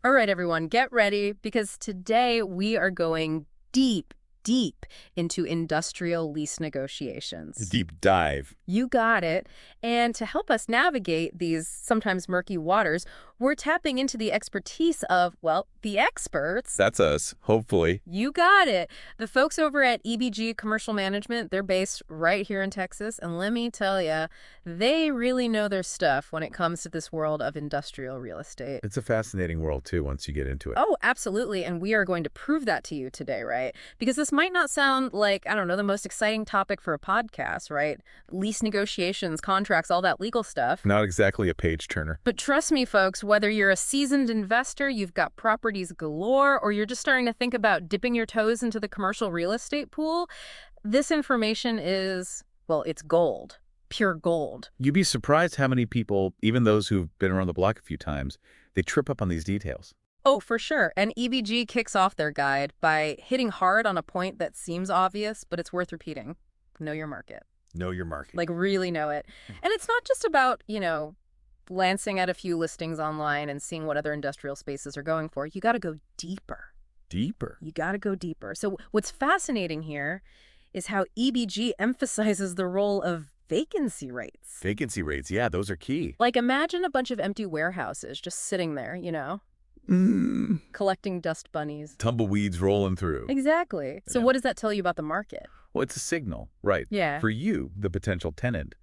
All right, everyone, get ready because today we are going deep, deep into industrial lease negotiations. Deep dive. You got it. And to help us navigate these sometimes murky waters, we're tapping into the expertise of, well, the experts. That's us, hopefully. You got it. The folks over at EBG Commercial Management, they're based right here in Texas. And let me tell you, they really know their stuff when it comes to this world of industrial real estate. It's a fascinating world, too, once you get into it. Oh, absolutely. And we are going to prove that to you today, right? Because this might not sound like, I don't know, the most exciting topic for a podcast, right? Lease negotiations, contracts, all that legal stuff. Not exactly a page turner. But trust me, folks, whether you're a seasoned investor, you've got properties galore, or you're just starting to think about dipping your toes into the commercial real estate pool, this information is, well, it's gold. Pure gold. You'd be surprised how many people, even those who've been around the block a few times, they trip up on these details. Oh, for sure. And EBG kicks off their guide by hitting hard on a point that seems obvious, but it's worth repeating. Know your market. Know your market. Like, really know it. And it's not just about, glancing at a few listings online and seeing what other industrial spaces are going for. You got to go deeper. Deeper. You got to go deeper. So what's fascinating here is how EBG emphasizes the role of vacancy rates. Vacancy rates, yeah, those are key. Like, imagine a bunch of empty warehouses just sitting there, collecting dust bunnies. Tumbleweeds rolling through. Exactly. So Yeah. what does that tell you about the market? Well, it's a signal, right? Yeah. For you, the potential tenant,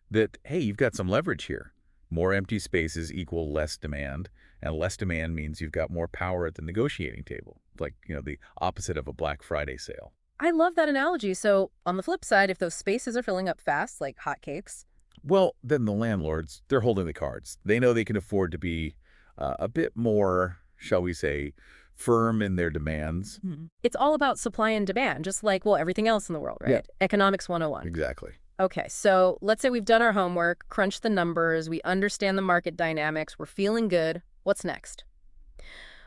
that, hey, you've got some leverage here. More empty spaces equal less demand, and less demand means you've got more power at the negotiating table. Like, the opposite of a Black Friday sale. I love that analogy. So on the flip side, if those spaces are filling up fast, like hotcakes, Well, then the landlords, they're holding the cards. They know they can afford to be a bit more, shall we say, firm in their demands. it's all about supply and demand, just like, well, everything else in the world, right? Yeah. Economics 101. Exactly. Okay, so let's say we've done our homework, crunched the numbers, we understand the market dynamics, we're feeling good. What's next?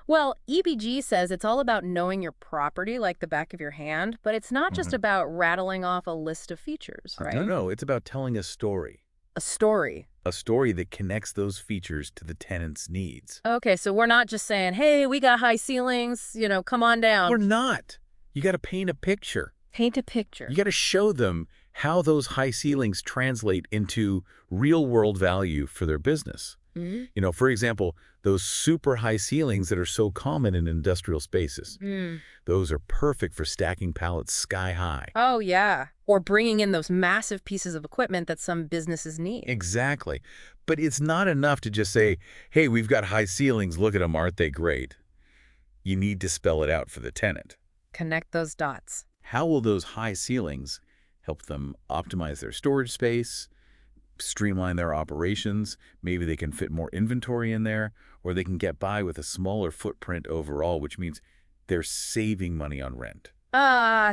Well, EBG says it's all about knowing your property like the back of your hand, but it's not just about rattling off a list of features, right? No, it's about telling a story. A story. A story that connects those features to the tenant's needs. Okay, so we're not just saying, hey, we got high ceilings, come on down. We're not. You got to paint a picture. Paint a picture. You got to show them how those high ceilings translate into real-world value for their business. For example, those super high ceilings that are so common in industrial spaces. Those are perfect for stacking pallets sky high. Oh, yeah. Or bringing in those massive pieces of equipment that some businesses need. Exactly. But it's not enough to just say, hey, we've got high ceilings, look at them, aren't they great? You need to spell it out for the tenant. Connect those dots. How will those high ceilings help them optimize their storage space, streamline their operations? Maybe they can fit more inventory in there, or they can get by with a smaller footprint overall, which means they're saving money on rent.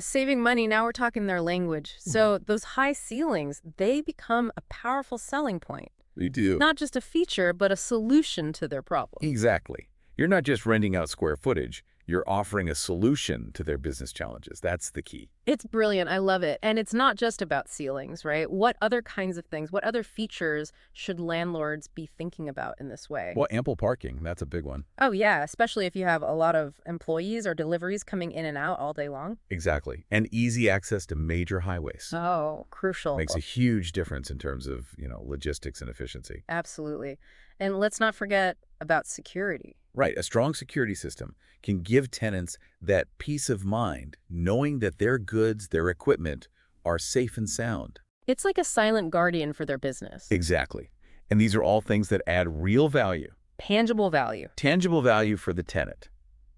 Saving money. Now we're talking their language. So those high ceilings, they become a powerful selling point. They do. Not just a feature, but a solution to their problem. Exactly. You're not just renting out square footage. You're offering a solution to their business challenges. That's the key. It's brilliant. I love it. And it's not just about ceilings, right? What other kinds of things, what other features should landlords be thinking about in this way? Well, ample parking, that's a big one. Oh, yeah, especially if you have a lot of employees or deliveries coming in and out all day long. Exactly. And easy access to major highways. Oh, crucial. Makes a huge difference in terms of, logistics and efficiency. Absolutely. And let's not forget about security. Right. A strong security system can give tenants that peace of mind, knowing that their goods, their equipment are safe and sound. It's like a silent guardian for their business. Exactly. And these are all things that add real value. Tangible value. Tangible value for the tenant.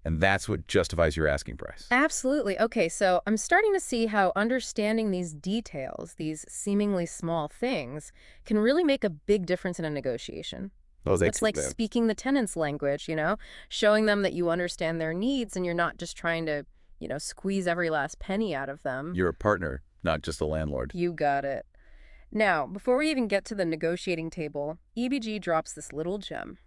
And that's what justifies your asking price. Absolutely. Okay, so I'm starting to see how understanding these details, these seemingly small things, can really make a big difference in a negotiation. It's like speaking the tenant's language, showing them that you understand their needs and you're not just trying to, squeeze every last penny out of them. You're a partner, not just a landlord. You got it. Now, before we even get to the negotiating table, EBG drops this little gem.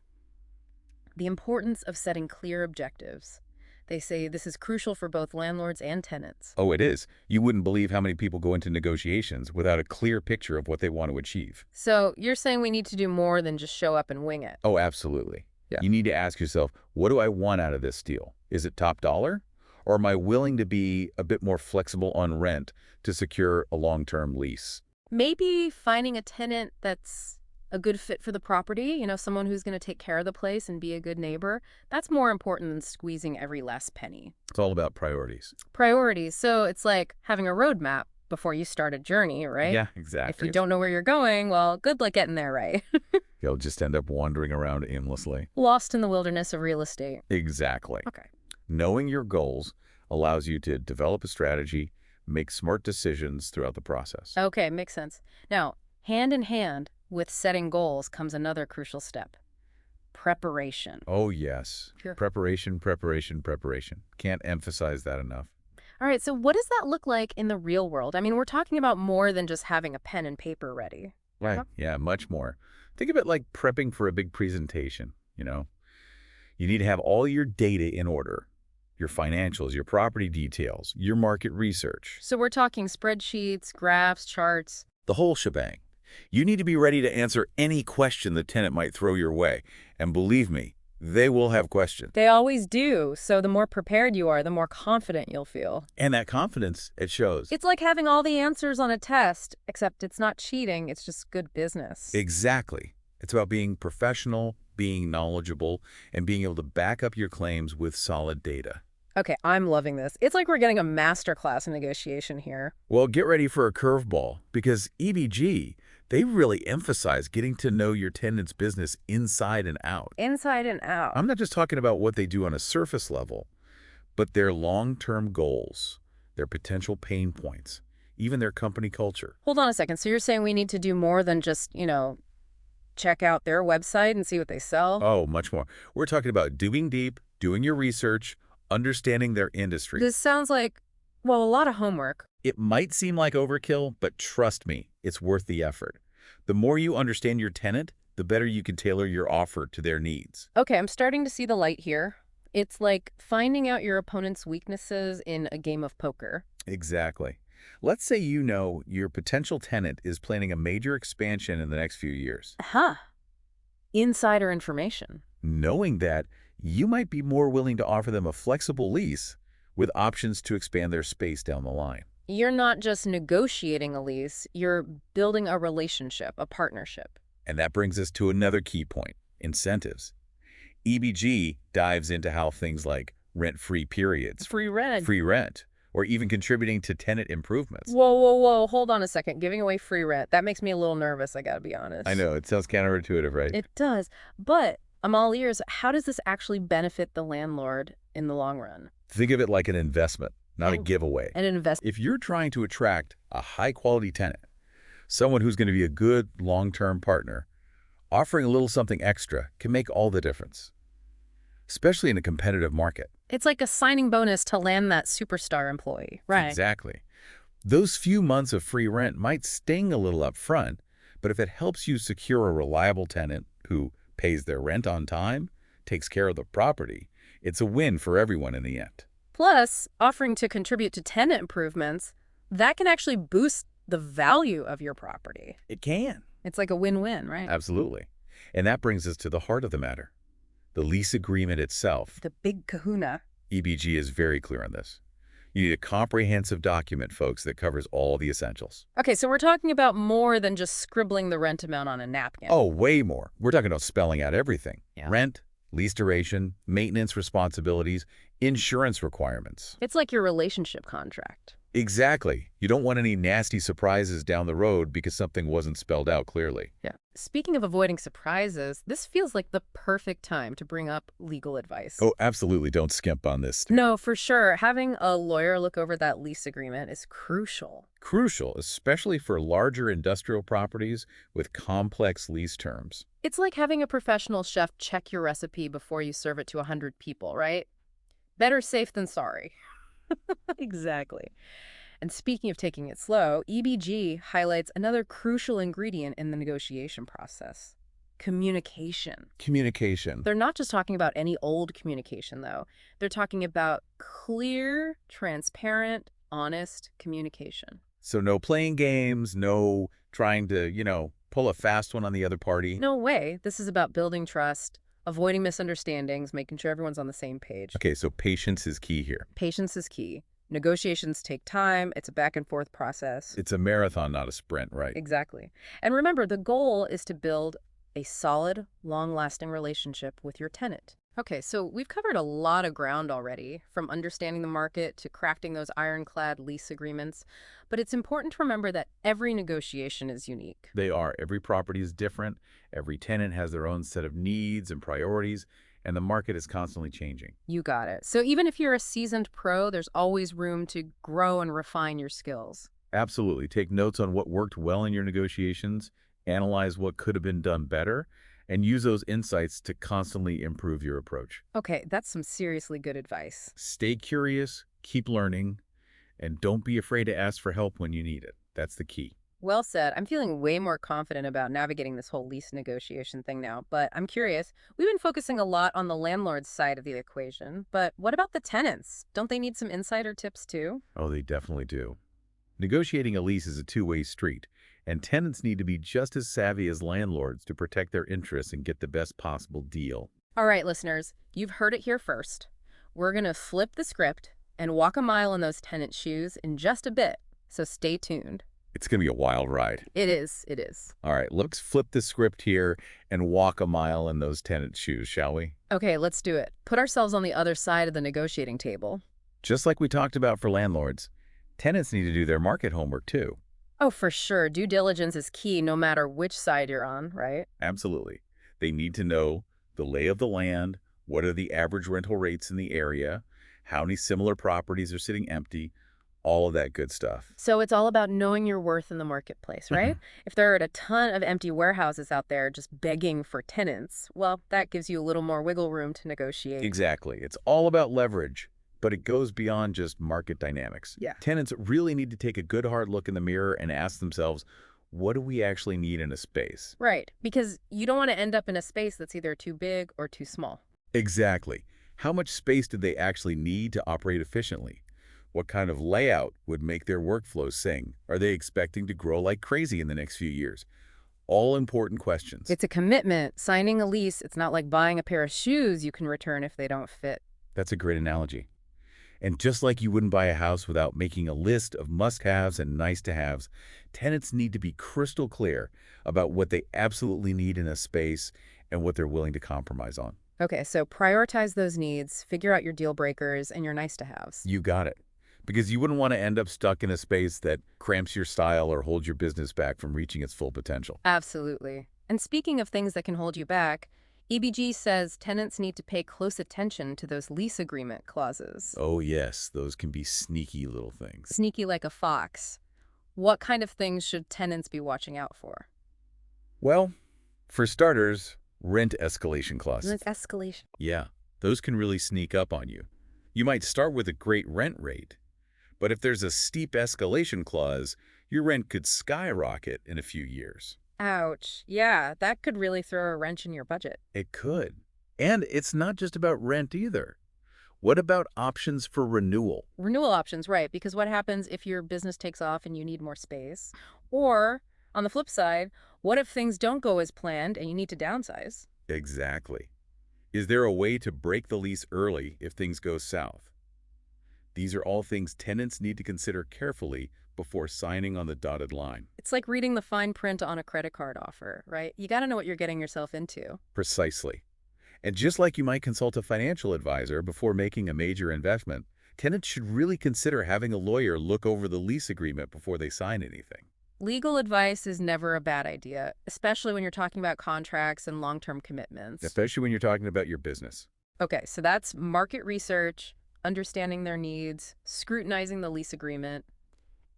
The importance of setting clear objectives. They say this is crucial for both landlords and tenants. Oh, it is. You wouldn't believe how many people go into negotiations without a clear picture of what they want to achieve. So you're saying we need to do more than just show up and wing it. Oh, absolutely. You need to ask yourself, what do I want out of this deal? Is it top dollar? Or am I willing to be a bit more flexible on rent to secure a long-term lease? Maybe finding a tenant that's a good fit for the property, someone who's going to take care of the place and be a good neighbor. That's more important than squeezing every last penny. It's all about priorities. Priorities. So it's like having a roadmap before you start a journey, right? Yeah, exactly. If you don't know where you're going, well, good luck getting there, right? You'll just end up wandering around aimlessly. Lost in the wilderness of real estate. Exactly. Okay. Knowing your goals allows you to develop a strategy, make smart decisions throughout the process. Okay, makes sense. Now, hand in hand with setting goals comes another crucial step. Preparation. Oh, yes. Sure. Preparation, preparation, preparation. Can't emphasize that enough. All right, so what does that look like in the real world? I mean, we're talking about more than just having a pen and paper ready. Right. Yeah, much more. Think of it like prepping for a big presentation, You need to have all your data in order. Your financials, your property details, your market research. So we're talking spreadsheets, graphs, charts. The whole shebang. You need to be ready to answer any question the tenant might throw your way. And believe me, they will have questions. They always do. So the more prepared you are, the more confident you'll feel. And that confidence, it shows. It's like having all the answers on a test, except it's not cheating, it's just good business. Exactly. It's about being professional, being knowledgeable, and being able to back up your claims with solid data. Okay, I'm loving this. It's like we're getting a masterclass in negotiation here. Well, get ready for a curveball, because EBG, they really emphasize getting to know your tenant's business inside and out. Inside and out. I'm not just talking about what they do on a surface level, but their long-term goals, their potential pain points, even their company culture. Hold on a second. So you're saying we need to do more than just, check out their website and see what they sell? Oh, much more. We're talking about digging deep, doing your research, understanding their industry. This sounds like, well, a lot of homework. It might seem like overkill, but trust me, it's worth the effort. The more you understand your tenant, the better you can tailor your offer to their needs. Okay, I'm starting to see the light here. It's like finding out your opponent's weaknesses in a game of poker. Exactly. Let's say you know your potential tenant is planning a major expansion in the next few years. Huh. Insider information. Knowing that, you might be more willing to offer them a flexible lease with options to expand their space down the line. You're not just negotiating a lease, you're building a relationship, a partnership. And that brings us to another key point, incentives. EBG dives into how things like rent-free periods, free rent, or even contributing to tenant improvements. Whoa. Hold on a second. Giving away free rent. That makes me a little nervous, I gotta be honest. I know, it sounds counterintuitive, right? It does. But I'm all ears. How does this actually benefit the landlord in the long run? Think of it like an investment, not a giveaway. An investment. If you're trying to attract a high-quality tenant, someone who's going to be a good long-term partner, offering a little something extra can make all the difference, especially in a competitive market. It's like a signing bonus to land that superstar employee, right? Exactly. Those few months of free rent might sting a little up front, but if it helps you secure a reliable tenant who pays their rent on time, takes care of the property, it's a win for everyone in the end. Plus, offering to contribute to tenant improvements, that can actually boost the value of your property. It can. It's like a win-win, right? Absolutely. And that brings us to the heart of the matter. The lease agreement itself. The big kahuna. EBG is very clear on this. You need a comprehensive document, folks, that covers all the essentials. Okay, so we're talking about more than just scribbling the rent amount on a napkin. Oh, way more. We're talking about spelling out everything. Yeah. Rent, lease duration, maintenance responsibilities, insurance requirements. It's like your relationship contract. Exactly. You don't want any nasty surprises down the road because something wasn't spelled out clearly. Yeah. Speaking of avoiding surprises, this feels like the perfect time to bring up legal advice. Oh, absolutely. Don't skimp on this. No, for sure. Having a lawyer look over that lease agreement is crucial. Crucial, especially for larger industrial properties with complex lease terms. It's like having a professional chef check your recipe before you serve it to 100 people, right? Better safe than sorry. Exactly. And speaking of taking it slow, EBG highlights another crucial ingredient in the negotiation process: communication. Communication. They're not just talking about any old communication, though. They're talking about clear, transparent, honest communication. So no playing games, no trying to, pull a fast one on the other party. No way. This is about building trust, avoiding misunderstandings, making sure everyone's on the same page. Okay, so patience is key here. Patience is key. Negotiations take time. It's a back and forth process. It's a marathon, not a sprint, right? Exactly. And remember, the goal is to build a solid, long-lasting relationship with your tenant. Okay, so we've covered a lot of ground already, from understanding the market to crafting those ironclad lease agreements. But it's important to remember that every negotiation is unique. They are. Every property is different. Every tenant has their own set of needs and priorities, and the market is constantly changing. You got it. So even if you're a seasoned pro, there's always room to grow and refine your skills. Absolutely. Take notes on what worked well in your negotiations, analyze what could have been done better, and use those insights to constantly improve your approach. Okay, that's some seriously good advice. Stay curious, keep learning, and don't be afraid to ask for help when you need it. That's the key. Well said. I'm feeling way more confident about navigating this whole lease negotiation thing now, but I'm curious. We've been focusing a lot on the landlord's side of the equation, but what about the tenants? Don't they need some insider tips too? Oh, they definitely do. Negotiating a lease is a two-way street, and tenants need to be just as savvy as landlords to protect their interests and get the best possible deal. All right, listeners, you've heard it here first. We're going to flip the script and walk a mile in those tenant shoes in just a bit, so stay tuned. It's going to be a wild ride. It is, it is. All right, let's flip the script here and walk a mile in those tenant shoes, shall we? Okay, let's do it. Put ourselves on the other side of the negotiating table. Just like we talked about for landlords, tenants need to do their market homework too. Oh, for sure. Due diligence is key no matter which side you're on, right? Absolutely. They need to know the lay of the land, what are the average rental rates in the area, how many similar properties are sitting empty, all of that good stuff. So it's all about knowing your worth in the marketplace, right? If there are a ton of empty warehouses out there just begging for tenants, well, that gives you a little more wiggle room to negotiate. Exactly. It's all about leverage, but it goes beyond just market dynamics. Yeah. Tenants really need to take a good hard look in the mirror and ask themselves, what do we actually need in a space? Right, because you don't want to end up in a space that's either too big or too small. Exactly. How much space do they actually need to operate efficiently? What kind of layout would make their workflow sing? Are they expecting to grow like crazy in the next few years? All important questions. It's a commitment. Signing a lease, it's not like buying a pair of shoes you can return if they don't fit. That's a great analogy. And just like you wouldn't buy a house without making a list of must-haves and nice-to-haves, tenants need to be crystal clear about what they absolutely need in a space and what they're willing to compromise on. Okay, so prioritize those needs, figure out your deal breakers and your nice-to-haves. You got it. Because you wouldn't want to end up stuck in a space that cramps your style or holds your business back from reaching its full potential. Absolutely. And speaking of things that can hold you back, EBG says tenants need to pay close attention to those lease agreement clauses. Oh yes, those can be sneaky little things. Sneaky like a fox. What kind of things should tenants be watching out for? Well, for starters, rent escalation clauses. Rent escalation. Yeah, those can really sneak up on you. You might start with a great rent rate, but if there's a steep escalation clause, your rent could skyrocket in a few years. Ouch. Yeah, that could really throw a wrench in your budget. It could. And it's not just about rent either. What about options for renewal? Renewal options, right, because what happens if your business takes off and you need more space? Or, on the flip side, what if things don't go as planned and you need to downsize? Exactly. Is there a way to break the lease early if things go south? These are all things tenants need to consider carefully before signing on the dotted line. It's like reading the fine print on a credit card offer, right? You got to know what you're getting yourself into. Precisely. And just like you might consult a financial advisor before making a major investment, tenants should really consider having a lawyer look over the lease agreement before they sign anything. Legal advice is never a bad idea, especially when you're talking about contracts and long-term commitments. Especially when you're talking about your business. Okay, so that's market research, understanding their needs, scrutinizing the lease agreement.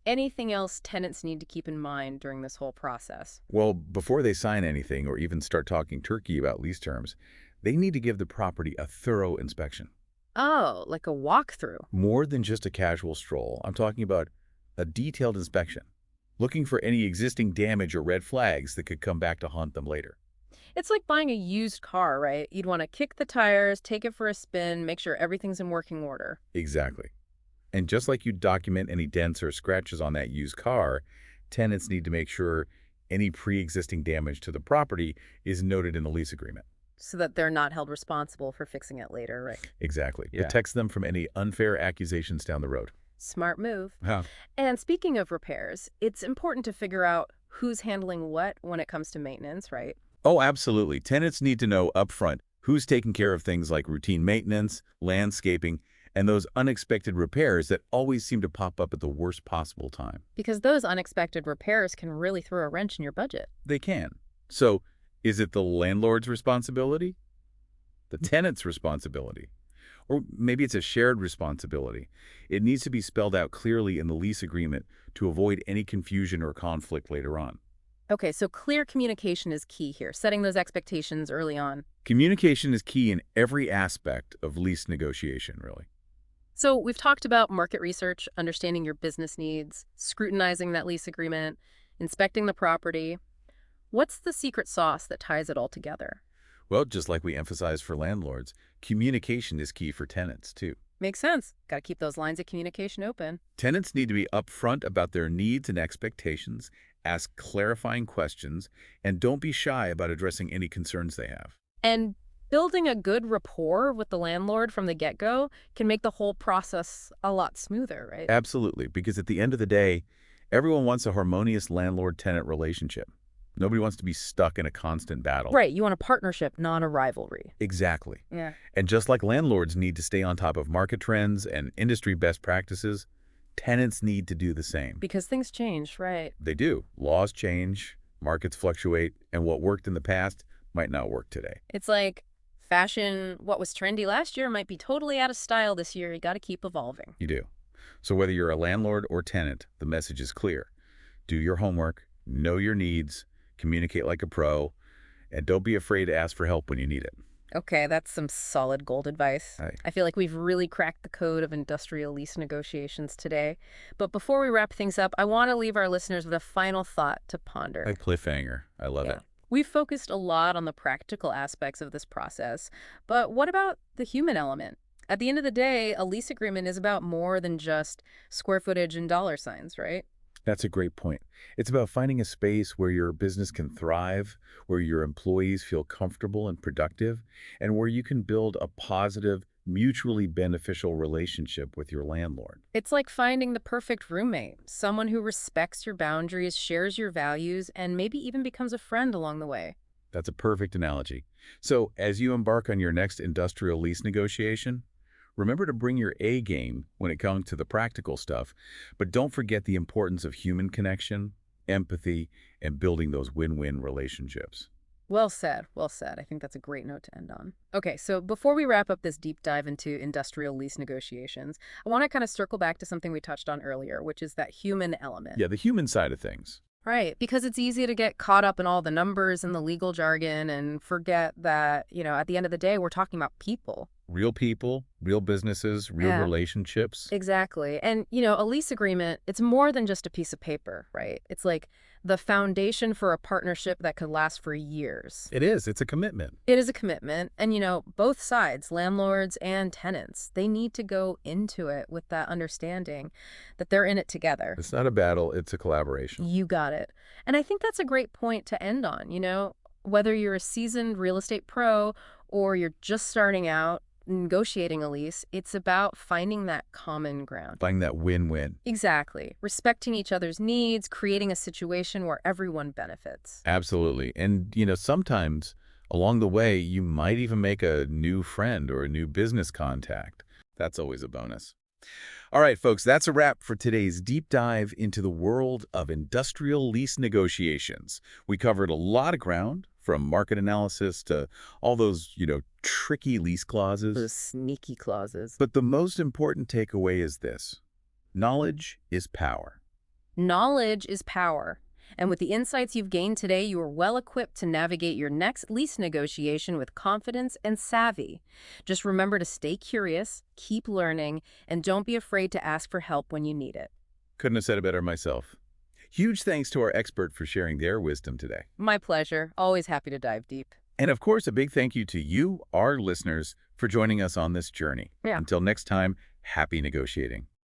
Anything else tenants need to keep in mind during this whole process? Well, before they sign anything or even start talking turkey about lease terms, they need to give the property a thorough inspection. Oh, like a walkthrough. More than just a casual stroll. I'm talking about a detailed inspection, looking for any existing damage or red flags that could come back to haunt them later. It's like buying a used car, right? You'd want to kick the tires, take it for a spin, make sure everything's in working order. Exactly. And just like you document any dents or scratches on that used car, tenants need to make sure any pre-existing damage to the property is noted in the lease agreement. So that they're not held responsible for fixing it later, right? Exactly. Yeah. Protects them from any unfair accusations down the road. Smart move. Huh. And speaking of repairs, it's important to figure out who's handling what when it comes to maintenance, right? Oh, absolutely. Tenants need to know upfront who's taking care of things like routine maintenance, landscaping, and those unexpected repairs that always seem to pop up at the worst possible time. Because those unexpected repairs can really throw a wrench in your budget. They can. So, is it the landlord's responsibility? The tenant's responsibility? Or maybe it's a shared responsibility. It needs to be spelled out clearly in the lease agreement to avoid any confusion or conflict later on. Okay, so clear communication is key here, setting those expectations early on. Communication is key in every aspect of lease negotiation, really. So we've talked about market research, understanding your business needs, scrutinizing that lease agreement, inspecting the property. What's the secret sauce that ties it all together? Well, just like we emphasize for landlords, communication is key for tenants, too. Makes sense. Got to keep those lines of communication open. Tenants need to be upfront about their needs and expectations, ask clarifying questions, and don't be shy about addressing any concerns they have. And building a good rapport with the landlord from the get-go can make the whole process a lot smoother, right? Absolutely, because at the end of the day, everyone wants a harmonious landlord-tenant relationship. Nobody wants to be stuck in a constant battle. Right, you want a partnership, not a rivalry. Exactly. Yeah. And just like landlords need to stay on top of market trends and industry best practices, tenants need to do the same. Because things change, right? They do. Laws change, markets fluctuate, and what worked in the past might not work today. It's like fashion, what was trendy last year might be totally out of style this year. You got to keep evolving. You do. So whether you're a landlord or tenant, the message is clear. Do your homework, know your needs, communicate like a pro, and don't be afraid to ask for help when you need it. Okay, that's some solid gold advice. Right. I feel like we've really cracked the code of industrial lease negotiations today. But before we wrap things up, I want to leave our listeners with a final thought to ponder. A cliffhanger. I love it. We've focused a lot on the practical aspects of this process, but what about the human element? At the end of the day, a lease agreement is about more than just square footage and dollar signs, right? That's a great point. It's about finding a space where your business can thrive, where your employees feel comfortable and productive, and where you can build a positive, mutually beneficial relationship with your landlord. It's like finding the perfect roommate, someone who respects your boundaries, shares your values, and maybe even becomes a friend along the way. That's a perfect analogy. So, as you embark on your next industrial lease negotiation, remember to bring your A game when it comes to the practical stuff, but don't forget the importance of human connection, empathy, and building those win-win relationships. Well said, well said. I think that's a great note to end on. Okay, so before we wrap up this deep dive into industrial lease negotiations, I want to kind of circle back to something we touched on earlier, which is that human element. Yeah, the human side of things. Right, because it's easy to get caught up in all the numbers and the legal jargon and forget that, at the end of the day, we're talking about people. Real people, real businesses, real relationships. Exactly. And, a lease agreement, it's more than just a piece of paper, right? It's like the foundation for a partnership that could last for years. It is. It's a commitment. It is a commitment. And, both sides, landlords and tenants, they need to go into it with that understanding that they're in it together. It's not a battle. It's a collaboration. You got it. And I think that's a great point to end on, whether you're a seasoned real estate pro or you're just starting out, negotiating a lease, it's about finding that common ground. Finding that win-win. Exactly. Respecting each other's needs, creating a situation where everyone benefits. Absolutely. And, sometimes along the way, you might even make a new friend or a new business contact. That's always a bonus. All right, folks, that's a wrap for today's deep dive into the world of industrial lease negotiations. We covered a lot of ground, from market analysis to all those, tricky lease clauses. Those sneaky clauses. But the most important takeaway is this. Knowledge is power. Knowledge is power. And with the insights you've gained today, you are well equipped to navigate your next lease negotiation with confidence and savvy. Just remember to stay curious, keep learning, and don't be afraid to ask for help when you need it. Couldn't have said it better myself. Huge thanks to our expert for sharing their wisdom today. My pleasure. Always happy to dive deep. And of course, a big thank you to you, our listeners, for joining us on this journey. Yeah. Until next time, happy negotiating.